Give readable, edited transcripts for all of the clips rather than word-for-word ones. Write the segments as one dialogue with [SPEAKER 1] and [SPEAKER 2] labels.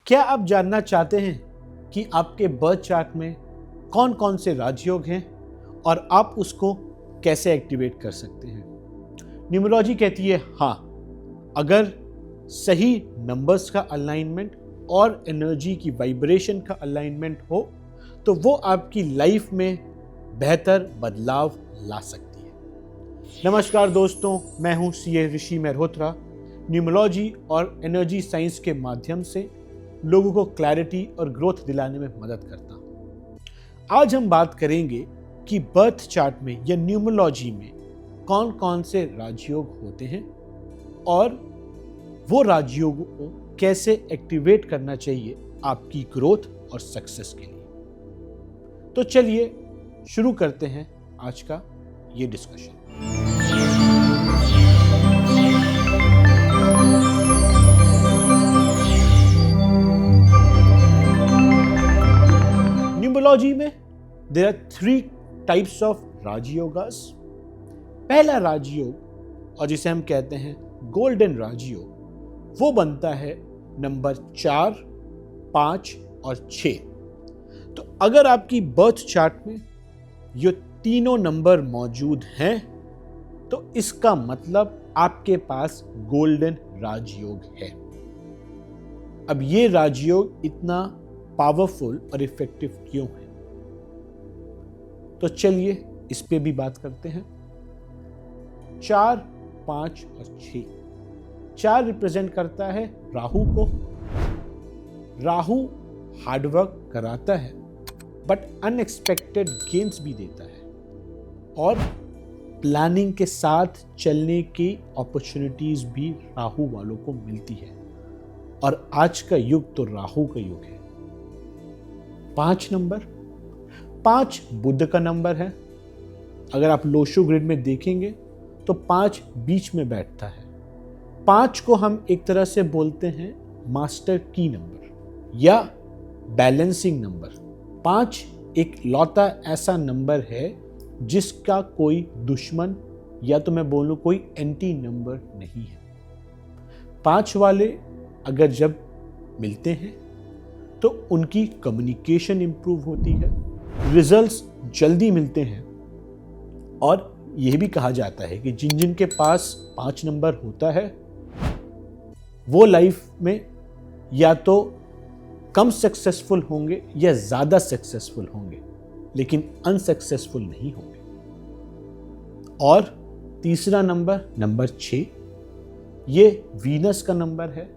[SPEAKER 1] क्या आप जानना चाहते हैं कि आपके बर्थ चार्ट में कौन कौन से राजयोग हैं और आप उसको कैसे एक्टिवेट कर सकते हैं? न्यूमरोलॉजी कहती है हाँ, अगर सही नंबर्स का अलाइनमेंट और एनर्जी की वाइब्रेशन का अलाइनमेंट हो तो वो आपकी लाइफ में बेहतर बदलाव ला सकती है। नमस्कार दोस्तों, मैं हूं सीए ऋषि मेहरोत्रा। न्यूमरोलॉजी और एनर्जी साइंस के माध्यम से लोगों को क्लैरिटी और ग्रोथ दिलाने में मदद करता हूं। आज हम बात करेंगे कि बर्थ चार्ट में या न्यूमरोलॉजी में कौन कौन से राजयोग होते हैं और वो राजयोगों को कैसे एक्टिवेट करना चाहिए आपकी ग्रोथ और सक्सेस के लिए। तो चलिए शुरू करते हैं आज का ये डिस्कशन। न्यूमरोलॉजी में देयर आर 3 टाइप्स ऑफ राजयोगास। पहला राजयोग, और जिसे हम कहते हैं गोल्डन राजयोग, वो बनता है नंबर 4, 5 और 6। तो अगर आपकी बर्थ चार्ट में ये तीनों नंबर मौजूद हैं तो इसका मतलब आपके पास गोल्डन राजयोग है। अब ये राजयोग इतना पावरफुल और इफेक्टिव क्यों है, तो चलिए इस पे भी बात करते हैं। 4, 5 और 6। 4 रिप्रेजेंट करता है राहु को। राहु हार्डवर्क कराता है बट अनएक्सपेक्टेड गेन्स भी देता है और प्लानिंग के साथ चलने की अपॉर्चुनिटीज भी राहु वालों को मिलती है और आज का युग तो राहु का युग है। 5 नंबर, 5 बुध का नंबर है। अगर आप लोशो ग्रिड में देखेंगे तो 5 बीच में बैठता है। 5 को हम एक तरह से बोलते हैं मास्टर की नंबर या बैलेंसिंग नंबर। 5 एक लौता ऐसा नंबर है जिसका कोई दुश्मन या तो मैं बोलूं कोई एंटी नंबर नहीं है। 5 वाले अगर जब मिलते हैं तो उनकी कम्युनिकेशन इंप्रूव होती है, रिजल्ट्स जल्दी मिलते हैं और यह भी कहा जाता है कि जिन जिन के पास 5 नंबर होता है वो लाइफ में या तो कम सक्सेसफुल होंगे या ज्यादा सक्सेसफुल होंगे, लेकिन अनसक्सेसफुल नहीं होंगे। और तीसरा नंबर, नंबर 6, ये वीनस का नंबर है,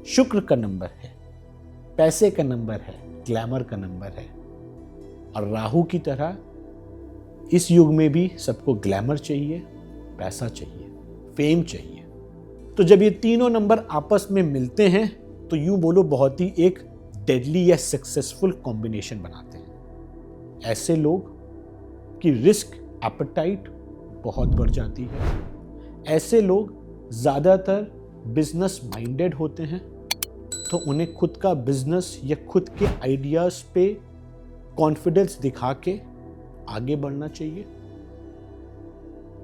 [SPEAKER 1] शुक्र का नंबर है, पैसे का नंबर है, ग्लैमर का नंबर है। और राहु की तरह इस युग में भी सबको ग्लैमर चाहिए, पैसा चाहिए, फेम चाहिए। तो जब ये तीनों नंबर आपस में मिलते हैं तो यूं बोलो बहुत ही एक डेडली या सक्सेसफुल कॉम्बिनेशन बनाते हैं। ऐसे लोग की रिस्क एपेटाइट बहुत बढ़ जाती है। ऐसे लोग ज़्यादातर बिजनेस माइंडेड होते हैं, तो उन्हें खुद का बिजनेस या खुद के आइडियाज पे कॉन्फिडेंस दिखा के आगे बढ़ना चाहिए।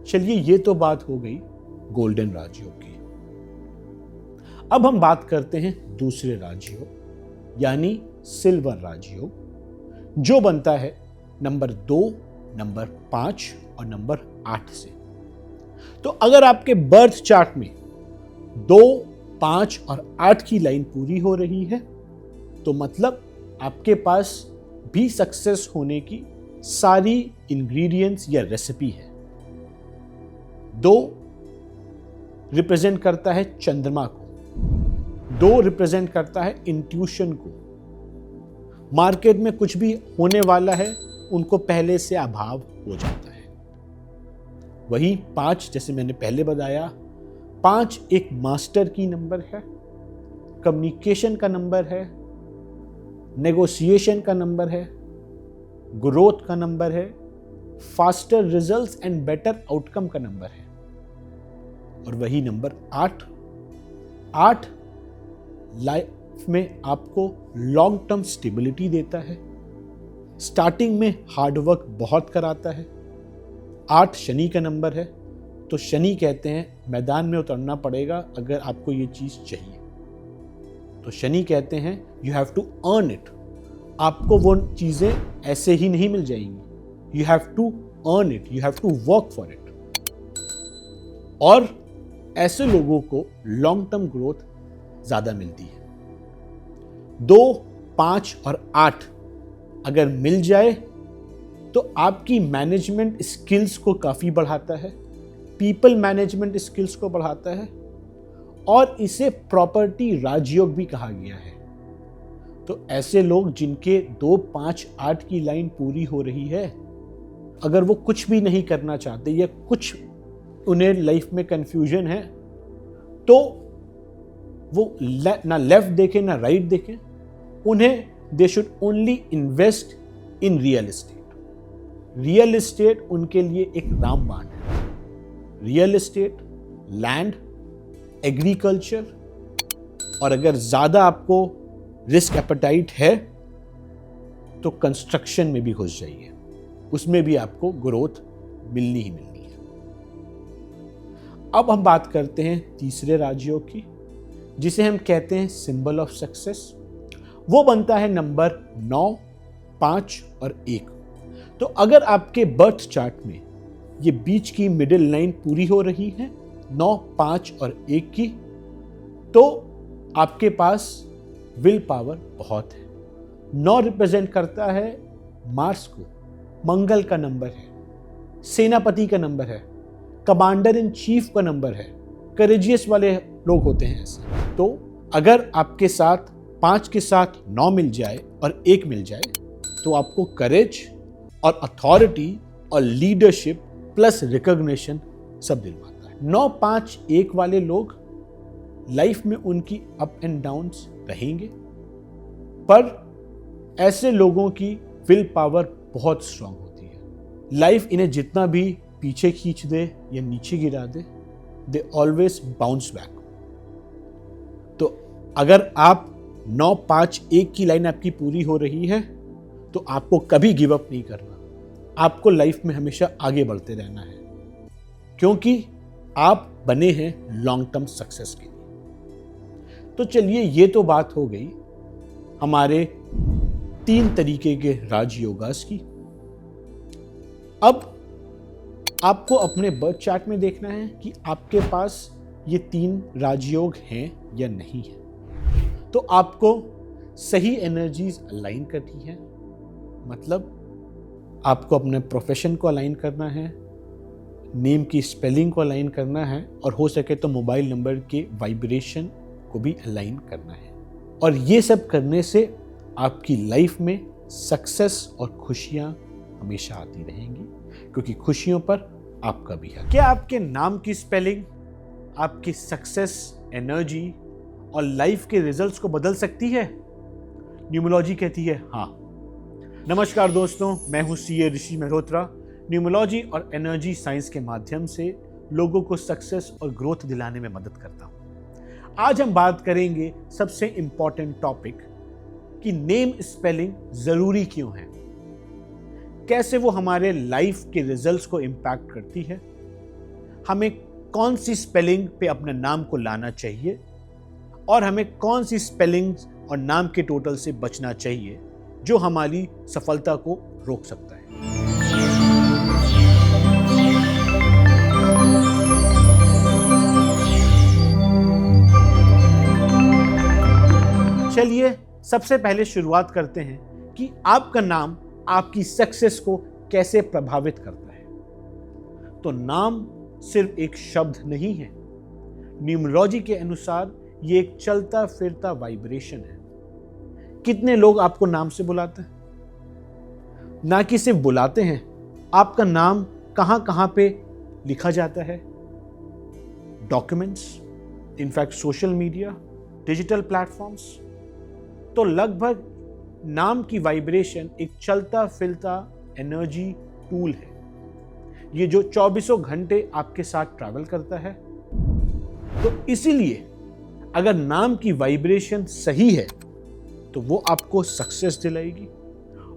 [SPEAKER 1] चलिए, ये तो बात हो गई गोल्डन राजयोग की। अब हम बात करते हैं दूसरे राजयोग यानी सिल्वर राजयोग, जो बनता है नंबर 2, नंबर 5 और नंबर 8 से। तो अगर आपके बर्थ चार्ट में 2, 5 और 8 की लाइन पूरी हो रही है तो मतलब आपके पास भी सक्सेस होने की सारी इंग्रेडिएंट्स या रेसिपी है। 2 रिप्रेजेंट करता है चंद्रमा को, 2 रिप्रेजेंट करता है इंट्यूशन को। मार्केट में कुछ भी होने वाला है उनको पहले से अभाव हो जाता है। वही 5, जैसे मैंने पहले बताया, 5 एक मास्टर की नंबर है, कम्युनिकेशन का नंबर है, नेगोशिएशन का नंबर है, ग्रोथ का नंबर है, faster results and better outcome का नंबर है। और वही नंबर 8 लाइफ में आपको लॉन्ग टर्म स्टेबिलिटी देता है। स्टार्टिंग में हार्डवर्क बहुत कराता है। 8 शनि का नंबर है, तो शनि कहते हैं मैदान में उतरना पड़ेगा अगर आपको ये चीज चाहिए। तो शनि कहते हैं you have to earn it. आपको वो चीजें ऐसे ही नहीं मिल जाएंगी, you have to earn it, you have to work for it. और ऐसे लोगों को लॉन्ग टर्म ग्रोथ ज्यादा मिलती है। 2, 5 और 8 अगर मिल जाए तो आपकी मैनेजमेंट स्किल्स को काफी बढ़ाता है, पीपल मैनेजमेंट स्किल्स को बढ़ाता है, और इसे प्रॉपर्टी राजयोग भी कहा गया है। तो ऐसे लोग जिनके 2, 5, 8 की लाइन पूरी हो रही है, अगर वो कुछ भी नहीं करना चाहते या कुछ उन्हें लाइफ में कंफ्यूजन है, तो वो ना लेफ्ट देखें ना राइट देखें, उन्हें they should only invest in real estate. Real estate उनके लिए एक रामबाण है। रियल एस्टेट, लैंड, एग्रीकल्चर, और अगर ज्यादा आपको रिस्क एपेटाइट है तो कंस्ट्रक्शन में भी घुस जाइए, उसमें भी आपको ग्रोथ मिलनी ही मिलनी है। अब हम बात करते हैं तीसरे राजयोग की, जिसे हम कहते हैं सिंबल ऑफ सक्सेस। वो बनता है नंबर 9, 5 और 1। तो अगर आपके बर्थ चार्ट में ये बीच की मिडिल लाइन पूरी हो रही है 9, 5 और 1 की, तो आपके पास विल पावर बहुत है। 9 रिप्रेजेंट करता है मार्स को, मंगल का नंबर है, सेनापति का नंबर है, कमांडर इन चीफ का नंबर है, करेजियस वाले लोग होते हैं ऐसे। तो अगर आपके साथ 5 के साथ 9 मिल जाए और 1 मिल जाए तो आपको करेज और अथॉरिटी और लीडरशिप प्लस रिकॉग्निशन सब दिलवाता है। 9, 5, 1 वाले लोग लाइफ में उनकी अप एंड डाउन्स रहेंगे, पर ऐसे लोगों की विल पावर बहुत स्ट्रांग होती है। लाइफ इन्हें जितना भी पीछे खींच दे या नीचे गिरा दे, दे ऑलवेज बाउंस बैक। तो अगर आप 9, 5, 1 की लाइन आपकी पूरी हो रही है तो आपको कभी गिव अप नहीं करना, आपको लाइफ में हमेशा आगे बढ़ते रहना है, क्योंकि आप बने हैं लॉन्ग टर्म सक्सेस के लिए। तो चलिए, ये तो बात हो गई हमारे 3 तरीके के राजयोगास की। अब आपको अपने बर्थ चार्ट में देखना है कि आपके पास ये 3 राजयोग हैं या नहीं है। तो आपको सही एनर्जीज अलाइन करनी है, मतलब आपको अपने प्रोफेशन को अलाइन करना है, नेम की स्पेलिंग को अलाइन करना है, और हो सके तो मोबाइल नंबर के वाइब्रेशन को भी अलाइन करना है। और ये सब करने से आपकी लाइफ में सक्सेस और खुशियां हमेशा आती रहेंगी, क्योंकि खुशियों पर आपका भी है। क्या आपके नाम की स्पेलिंग आपकी सक्सेस, एनर्जी और लाइफ के रिजल्ट्स को बदल सकती है? न्यूमरोलॉजी कहती है हाँ। नमस्कार दोस्तों, मैं हूं सीए ऋषि मेहरोत्रा। न्यूमरोलॉजी और एनर्जी साइंस के माध्यम से लोगों को सक्सेस और ग्रोथ दिलाने में मदद करता हूं। आज हम बात करेंगे सबसे इंपॉर्टेंट टॉपिक कि नेम स्पेलिंग जरूरी क्यों है, कैसे वो हमारे लाइफ के रिजल्ट्स को इम्पैक्ट करती है, हमें कौन सी स्पेलिंग पे अपने नाम को लाना चाहिए, और हमें कौन सी स्पेलिंग और नाम के टोटल से बचना चाहिए जो हमारी सफलता को रोक सकता है। चलिए सबसे पहले शुरुआत करते हैं कि आपका नाम आपकी सक्सेस को कैसे प्रभावित करता है। तो नाम सिर्फ एक शब्द नहीं है, न्यूमरोलॉजी के अनुसार ये एक चलता फिरता वाइब्रेशन है। कितने लोग आपको नाम से बुलाते हैं? ना कि सिर्फ बुलाते हैं, आपका नाम कहां कहां पे लिखा जाता है? Documents, in fact social media, digital platforms. तो लगभग नाम की वाइब्रेशन एक चलता फिरता एनर्जी टूल है, ये जो 24 घंटे आपके साथ ट्रैवल करता है। तो इसीलिए अगर नाम की वाइब्रेशन सही है तो वो आपको सक्सेस दिलाएगी,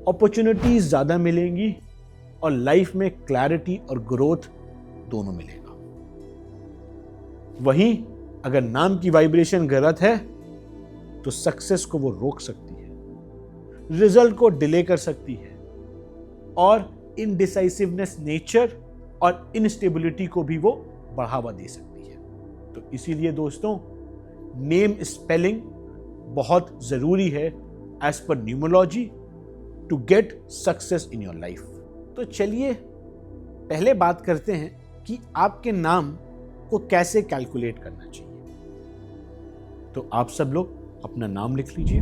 [SPEAKER 1] अपॉर्चुनिटीज ज्यादा मिलेंगी, और लाइफ में क्लैरिटी और ग्रोथ दोनों मिलेगा। वहीं अगर नाम की वाइब्रेशन गलत है तो सक्सेस को वो रोक सकती है, रिजल्ट को डिले कर सकती है और इनडिसाइसिवनेस नेचर और इनस्टेबिलिटी को भी वो बढ़ावा दे सकती है। तो इसीलिए दोस्तों, नेम स्पेलिंग बहुत जरूरी है as per numerology to get success in your life. तो चलिए पहले बात करते हैं कि आपके नाम को कैसे कैलकुलेट करना चाहिए। तो आप सब लोग अपना नाम लिख लीजिए,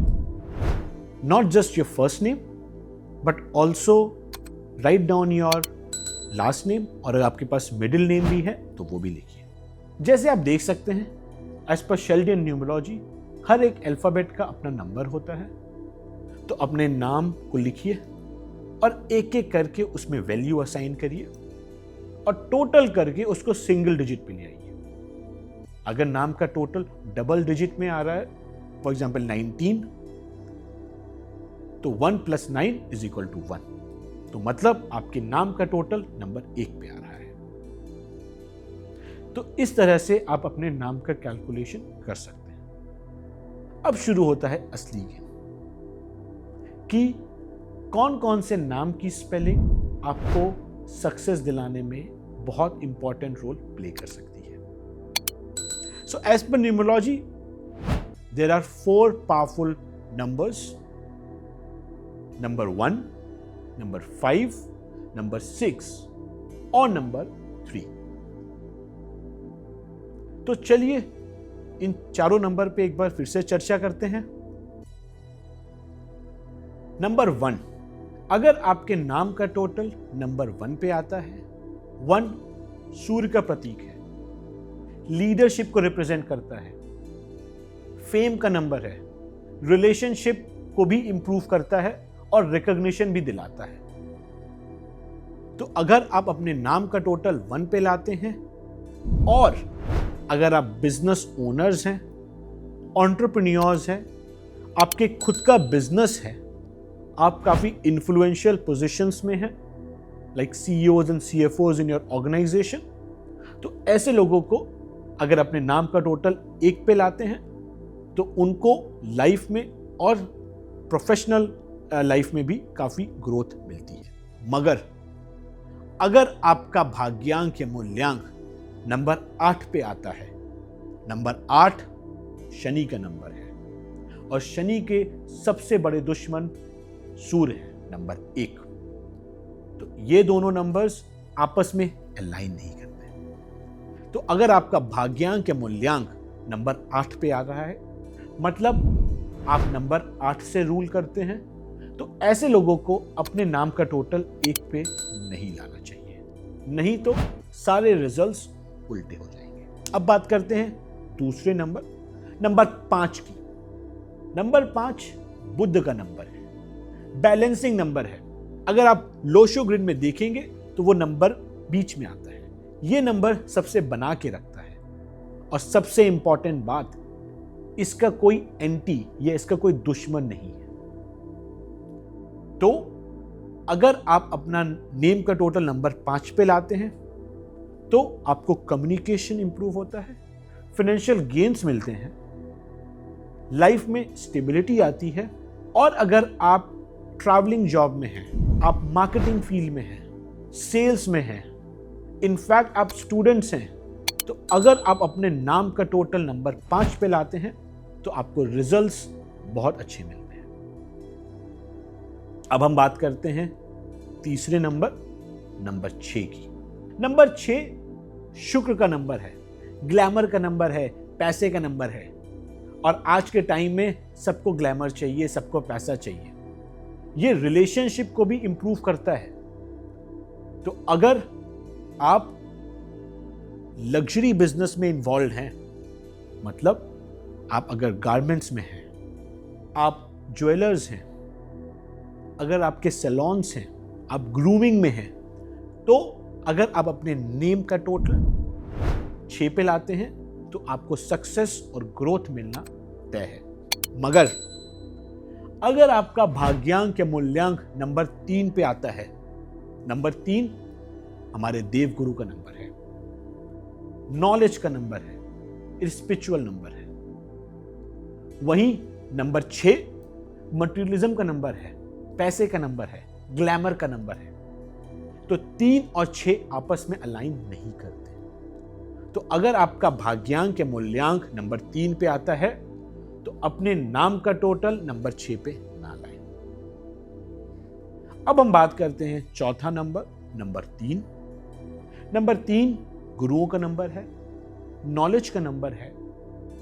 [SPEAKER 1] not just your first name but also write down your last name, और अगर आपके पास मिडिल नेम भी है तो वो भी लिखिए। जैसे आप देख सकते हैं, एज पर शेल्डियन न्यूमरोलॉजी हर एक अल्फाबेट का अपना नंबर होता है। तो अपने नाम को लिखिए और एक एक करके उसमें वैल्यू असाइन करिए और टोटल करके उसको सिंगल डिजिट पे ले आइए। अगर नाम का टोटल डबल डिजिट में आ रहा है, फॉर एग्जाम्पल 19, तो 1 + 9 = 1, तो मतलब आपके नाम का टोटल नंबर 1 पे आ रहा है। तो इस तरह से आप अपने नाम का कैलकुलेशन कर सकते हैं। अब शुरू होता है असली गेम कि कौन कौन से नाम की स्पेलिंग आपको सक्सेस दिलाने में बहुत इंपॉर्टेंट रोल प्ले कर सकती है। So as per numerology there are 4 powerful numbers, number 1, number 5, number 6 और नंबर 3। तो चलिए इन चारों नंबर पे एक बार फिर से चर्चा करते हैं। नंबर 1, अगर आपके नाम का टोटल नंबर 1 पे आता है, 1 सूर्य का प्रतीक है, लीडरशिप को रिप्रेजेंट करता है, फेम का नंबर है, रिलेशनशिप को भी इंप्रूव करता है और रिकॉग्निशन भी दिलाता है। तो अगर आप अपने नाम का टोटल 1 पे लाते हैं और अगर आप बिजनेस ओनर्स हैं, एंटरप्रेन्योर्स हैं, आपके खुद का बिजनेस है, आप काफी इन्फ्लुएंशियल पोजीशंस में हैं, like CEOs and CFOs in your organization, तो ऐसे लोगों को अगर अपने नाम का टोटल 1 पे लाते हैं तो उनको लाइफ में और प्रोफेशनल लाइफ में भी काफी ग्रोथ मिलती है। मगर अगर आपका भाग्यांक या मूल्यांक नंबर 8 पे आता है, नंबर 8 शनि का नंबर है और शनि के सबसे बड़े दुश्मन सूर्य है, नंबर 1, तो ये दोनों नंबर्स आपस में अलाइन नहीं करते। तो अगर आपका भाग्यांक या मूल्यांक नंबर 8 पे आ रहा है, मतलब आप नंबर 8 से रूल करते हैं, तो ऐसे लोगों को अपने नाम का टोटल 1 पे नहीं लाना चाहिए, नहीं तो सारे रिजल्ट्स उल्टे हो जाएंगे। अब बात करते हैं दूसरे नंबर 5 की। नंबर 5 बुध का नंबर है, बैलेंसिंग नंबर है। अगर आप लोशो ग्रिड में देखेंगे तो वो नंबर बीच में आता है। ये नंबर सबसे बना के रखता है और सबसे इंपॉर्टेंट बात, इसका कोई एंटी या इसका कोई दुश्मन नहीं है। तो अगर आप अपना नेम का टोटल नंबर 5 पे लाते हैं तो आपको कम्युनिकेशन इंप्रूव होता है, फाइनेंशियल गेन्स मिलते हैं, लाइफ में स्टेबिलिटी आती है। और अगर आप ट्रैवलिंग जॉब में हैं, आप मार्केटिंग फील्ड में हैं, सेल्स में हैं, इनफैक्ट आप स्टूडेंट्स हैं, तो अगर आप अपने नाम का टोटल नंबर 5 पे लाते हैं तो आपको रिजल्ट्स बहुत अच्छे मिलते हैं। अब हम बात करते हैं तीसरे नंबर 6 की। नंबर 6 शुक्र का नंबर है, ग्लैमर का नंबर है, पैसे का नंबर है। और आज के टाइम में सबको ग्लैमर चाहिए, सबको पैसा चाहिए। ये रिलेशनशिप को भी इंप्रूव करता है। तो अगर आप लग्जरी बिजनेस में इन्वॉल्व हैं, मतलब आप अगर गारमेंट्स में हैं, आप ज्वेलर्स हैं, अगर आपके सैलून्स हैं, आप ग्रूमिंग में हैं, तो अगर आप अपने नेम का टोटल 6 पे लाते हैं तो आपको सक्सेस और ग्रोथ मिलना तय है। मगर अगर आपका भाग्यांक या मूल्यांक नंबर 3 पे आता है, नंबर 3 हमारे देव गुरु का नंबर है, नॉलेज का नंबर है, स्पिरिचुअल नंबर है, वहीं नंबर 6 मटेरियलिज्म का नंबर है, पैसे का नंबर है, ग्लैमर का नंबर है। तो 3 और 6 आपस में अलाइन नहीं करते। तो अगर आपका भाग्यांक या मूल्यांक नंबर 3 पे आता है तो अपने नाम का टोटल नंबर 6 पे ना लाएं। अब हम बात करते हैं चौथा नंबर, नंबर 3। नंबर 3 गुरुओं का नंबर है, नॉलेज का नंबर है,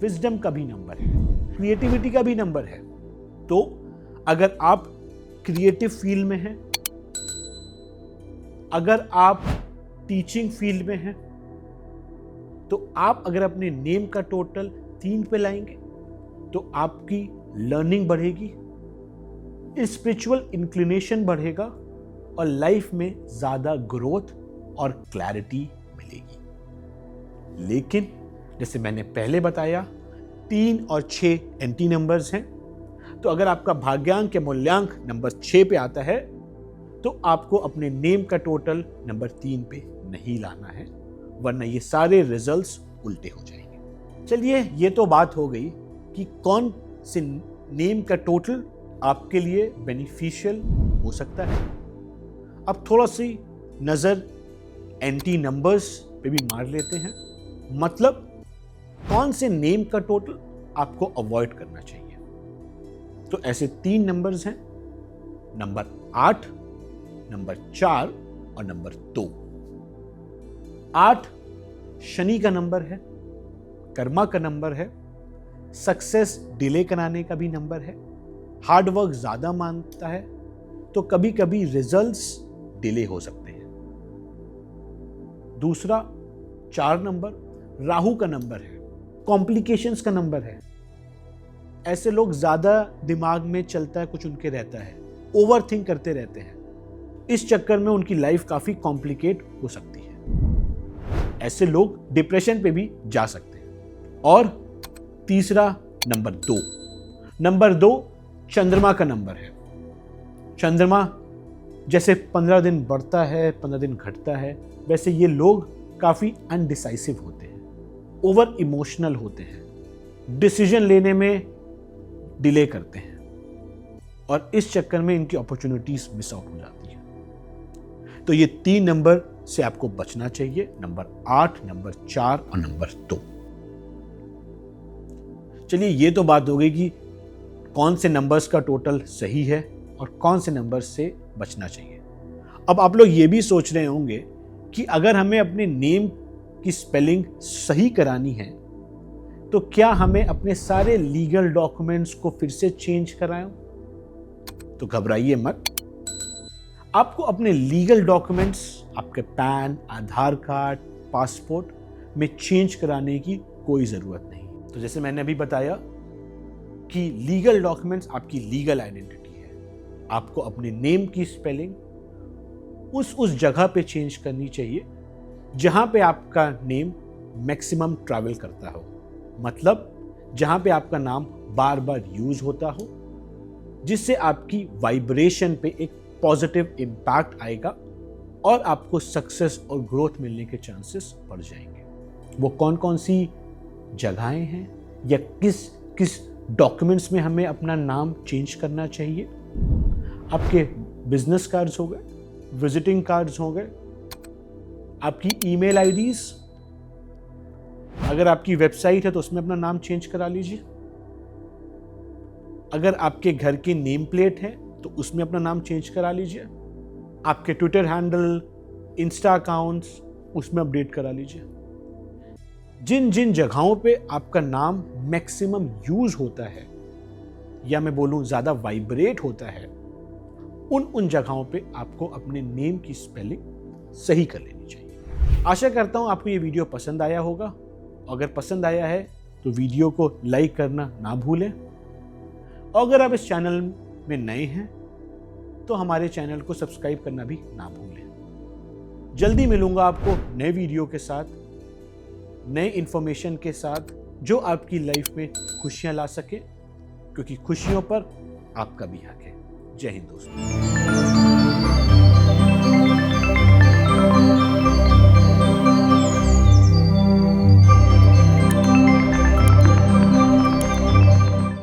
[SPEAKER 1] विजडम का भी नंबर है, क्रिएटिविटी का भी नंबर है। तो अगर आप क्रिएटिव फील्ड में हैं, अगर आप टीचिंग फील्ड में हैं, तो आप अगर अपने नेम का टोटल 3 पे लाएंगे तो आपकी लर्निंग बढ़ेगी, स्पिरिचुअल इंक्लिनेशन बढ़ेगा और लाइफ में ज्यादा ग्रोथ और क्लैरिटी मिलेगी। लेकिन जैसे मैंने पहले बताया 3 और 6 एंटी नंबर्स हैं। तो अगर आपका भाग्यांक या मूल्यांक नंबर 6 पे आता है तो आपको अपने नेम का टोटल नंबर 3 पे नहीं लाना है, वरना ये सारे रिजल्ट्स उल्टे हो जाएंगे। चलिए, ये तो बात हो गई कि कौन से नेम का टोटल आपके लिए बेनिफिशियल हो सकता है। अब थोड़ा सी नजर एंटी नंबर्स पे भी मार लेते हैं, मतलब कौन से नेम का टोटल आपको अवॉइड करना चाहिए। तो ऐसे 3 नंबर्स हैं, नंबर 8, नंबर 4 और नंबर 2। 8 शनि का नंबर है, कर्मा का नंबर है, सक्सेस डिले कराने का भी नंबर है, हार्डवर्क ज्यादा मांगता है, तो कभी कभी रिजल्ट्स डिले हो सकते हैं। दूसरा 4 नंबर राहु का नंबर है, कॉम्प्लिकेशंस का नंबर है। ऐसे लोग ज्यादा दिमाग में चलता है, कुछ उनके रहता है, ओवर थिंक करते रहते हैं। इस चक्कर में उनकी लाइफ काफी कॉम्प्लिकेट हो सकती है। ऐसे लोग डिप्रेशन पे भी जा सकते हैं। और तीसरा नंबर 2। नंबर 2 चंद्रमा का नंबर है। चंद्रमा जैसे 15 दिन बढ़ता है, 15 दिन घटता है, वैसे ये लोग काफी अनडिसाइसिव होते हैं, ओवर इमोशनल होते हैं, डिसीजन लेने में डिले करते हैं और इस चक्कर में इनकी अपॉर्चुनिटीज मिस आउट हो जाती है। तो ये 3 नंबर से आपको बचना चाहिए, नंबर 8, नंबर 4 और नंबर 2। चलिए, ये तो बात हो गई कि कौन से नंबर्स का टोटल सही है और कौन से नंबर से बचना चाहिए। अब आप लोग ये भी सोच रहे होंगे कि अगर हमें अपने नेम की स्पेलिंग सही करानी है तो क्या हमें अपने सारे लीगल डॉक्यूमेंट्स को फिर से चेंज कराएं? तो घबराइए मत। आपको अपने लीगल डॉक्यूमेंट्स, आपके पैन, आधार कार्ड, पासपोर्ट में चेंज कराने की कोई जरूरत नहीं। तो जैसे मैंने अभी बताया कि लीगल डॉक्यूमेंट्स आपकी लीगल आइडेंटिटी है। आपको अपने नेम की स्पेलिंग उस जगह पे चेंज करनी चाहिए जहां पे आपका नेम मैक्सिमम ट्रैवल करता हो, मतलब जहां पे आपका नाम बार बार यूज होता हो, जिससे आपकी वाइब्रेशन पे एक पॉजिटिव इम्पैक्ट आएगा और आपको सक्सेस और ग्रोथ मिलने के चांसेस बढ़ जाएंगे। वो कौन कौन सी जगहें हैं या किस किस डॉक्यूमेंट्स में हमें अपना नाम चेंज करना चाहिए? आपके बिजनेस कार्ड्स हो गए, विजिटिंग कार्ड्स हो गए, आपकी ईमेल आईडीज, अगर आपकी वेबसाइट है तो उसमें अपना नाम चेंज करा लीजिए। अगर आपके घर की नेम प्लेट है तो उसमें अपना नाम चेंज करा लीजिए। आपके ट्विटर हैंडल, इंस्टा अकाउंट्स, उसमें अपडेट करा लीजिए। जिन जिन जगहों पे आपका नाम मैक्सिमम यूज होता है या मैं बोलूं ज्यादा वाइब्रेट होता है, उन जगहों पे आपको अपने नेम की स्पेलिंग सही कर लेनी चाहिए। आशा करता हूं आपको ये वीडियो पसंद आया होगा। अगर पसंद आया है तो वीडियो को लाइक करना ना भूलें। और अगर आप इस चैनल में नए हैं तो हमारे चैनल को सब्सक्राइब करना भी ना भूलें। जल्दी मिलूंगा आपको नए वीडियो के साथ, नए इंफॉर्मेशन के साथ, जो आपकी लाइफ में खुशियां ला सके, क्योंकि खुशियों पर आपका भी हक है। जय हिंद दोस्तों।